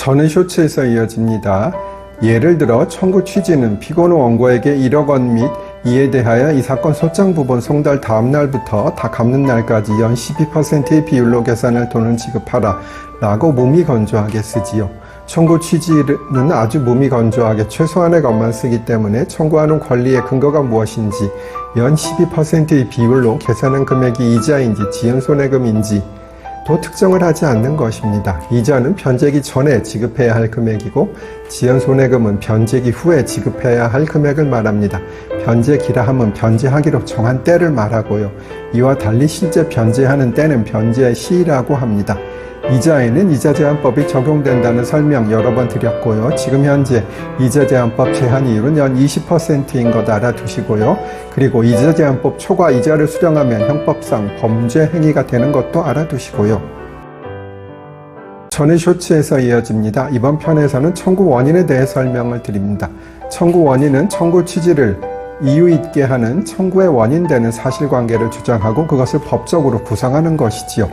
전의 쇼츠에서 이어집니다. 예를 들어 청구 취지는 피고는 원고에게 1억 원 및 이에 대하여 이 사건 소장 부분 송달 다음 날부터 다 갚는 날까지 연 12%의 비율로 계산할 돈을 지급하라 라고 무미건조하게 쓰지요. 청구 취지는 아주 무미건조하게 최소한의 것만 쓰기 때문에 청구하는 권리의 근거가 무엇인지 연 12%의 비율로 계산한 금액이 이자인지 지연손해금인지 또 특정을 하지 않는 것입니다. 이자는 변제기 전에 지급해야 할 금액이고 지연손해금은 변제기 후에 지급해야 할 금액을 말합니다. 변제기라 함은 변제하기로 정한 때를 말하고요. 이와 달리 실제 변제하는 때는 변제 시이라고 합니다. 이자에는 이자제한법이 적용된다는 설명 여러 번 드렸고요. 지금 현재 이자제한법 제한이율은 연 20%인 것 알아두시고요. 그리고 이자제한법 초과 이자를 수령하면 형법상 범죄 행위가 되는 것도 알아두시고요. 전의 쇼츠에서 이어집니다. 이번 편에서는 청구 원인에 대해 설명을 드립니다. 청구 원인은 청구 취지를 이유 있게 하는 청구의 원인 되는 사실관계를 주장하고 그것을 법적으로 구성하는 것이지요.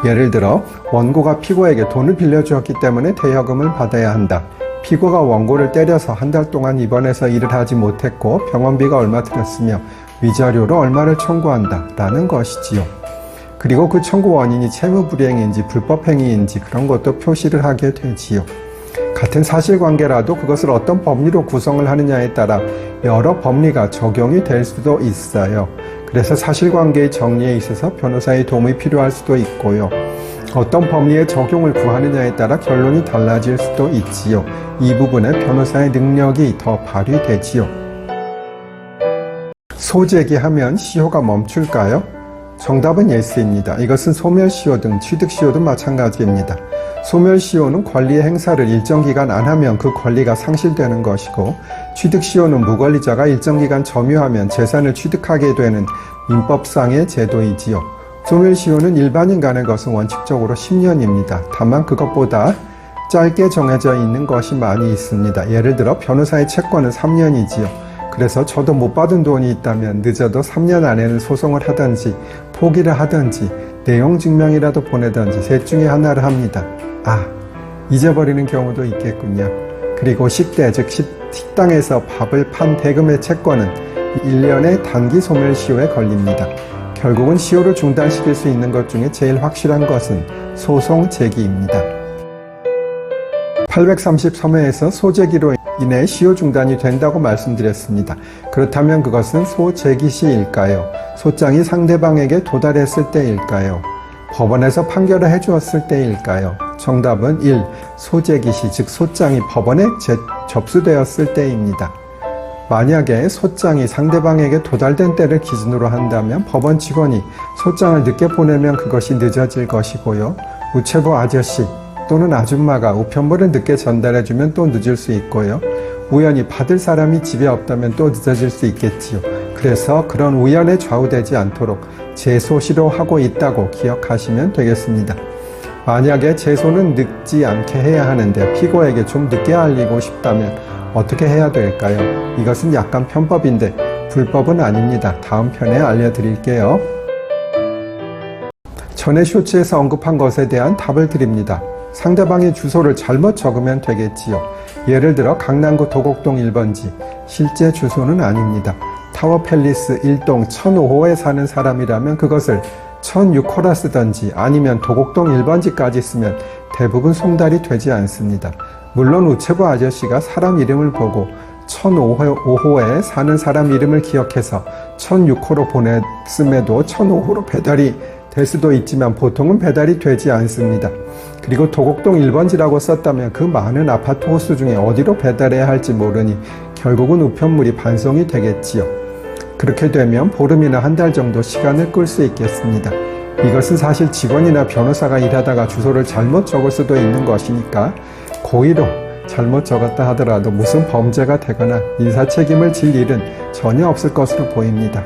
예를 들어 원고가 피고에게 돈을 빌려주었기 때문에 대여금을 받아야 한다. 피고가 원고를 때려서 한 달 동안 입원해서 일을 하지 못했고 병원비가 얼마 들었으며 위자료로 얼마를 청구한다 라는 것이지요. 그리고 그 청구 원인이 채무불이행인지 불법행위인지 그런 것도 표시를 하게 되지요. 같은 사실관계라도 그것을 어떤 법리로 구성을 하느냐에 따라 여러 법리가 적용이 될 수도 있어요. 그래서 사실관계의 정리에 있어서 변호사의 도움이 필요할 수도 있고요. 어떤 법리의 적용을 구하느냐에 따라 결론이 달라질 수도 있지요. 이 부분에 변호사의 능력이 더 발휘되지요. 소제기하면 시효가 멈출까요? 정답은 예스입니다. 이것은 소멸시효 등 취득시효도 마찬가지입니다. 소멸시효는 권리의 행사를 일정 기간 안 하면 그 권리가 상실되는 것이고 취득시효는 무권리자가 일정 기간 점유하면 재산을 취득하게 되는 민법상의 제도이지요. 소멸시효는 일반인 간의 것은 원칙적으로 10년입니다. 다만 그것보다 짧게 정해져 있는 것이 많이 있습니다. 예를 들어 변호사의 채권은 3년이지요. 그래서 저도 못 받은 돈이 있다면 늦어도 3년 안에는 소송을 하든지 포기를 하든지 내용 증명이라도 보내든지 셋 중에 하나를 합니다. 잊어버리는 경우도 있겠군요. 그리고 식대 즉 식당에서 밥을 판 대금의 채권은 1년의 단기 소멸시효에 걸립니다. 결국은 시효를 중단시킬 수 있는 것 중에 제일 확실한 것은 소송 제기입니다. 833회에서 소제기로 인해 시효 중단이 된다고 말씀드렸습니다. 그렇다면 그것은 소제기 시일까요? 소장이 상대방에게 도달했을 때일까요? 법원에서 판결을 해주었을 때일까요? 정답은 1. 소제기 시, 즉 소장이 법원에 접수되었을 때입니다. 만약에 소장이 상대방에게 도달된 때를 기준으로 한다면 법원 직원이 소장을 늦게 보내면 그것이 늦어질 것이고요. 우체부 아저씨 또는 아줌마가 우편물을 늦게 전달해주면 또 늦을 수 있고요. 우연히 받을 사람이 집에 없다면 또 늦어질 수 있겠지요. 그래서 그런 우연에 좌우되지 않도록 제소시로 하고 있다고 기억하시면 되겠습니다. 만약에 제소는 늦지 않게 해야 하는데 피고에게 좀 늦게 알리고 싶다면 어떻게 해야 될까요? 이것은 약간 편법인데 불법은 아닙니다. 다음 편에 알려드릴게요. 전에 쇼츠에서 언급한 것에 대한 답을 드립니다. 상대방의 주소를 잘못 적으면 되겠지요. 예를 들어 강남구 도곡동 1번지, 실제 주소는 아닙니다. 타워팰리스 1동 1005호에 사는 사람이라면 그것을 1006호라 쓰던지 아니면 도곡동 1번지까지 쓰면 대부분 송달이 되지 않습니다. 물론 우체부 아저씨가 사람 이름을 보고 1005호에 사는 사람 이름을 기억해서 1006호로 보냈음에도 1005호로 배달이 될 수도 있지만 보통은 배달이 되지 않습니다. 그리고 도곡동 1번지라고 썼다면 그 많은 아파트 호수 중에 어디로 배달해야 할지 모르니 결국은 우편물이 반송이 되겠지요. 그렇게 되면 보름이나 한 달 정도 시간을 끌 수 있겠습니다. 이것은 사실 직원이나 변호사가 일하다가 주소를 잘못 적을 수도 있는 것이니까 고의로 잘못 적었다 하더라도 무슨 범죄가 되거나 인사책임을 질 일은 전혀 없을 것으로 보입니다.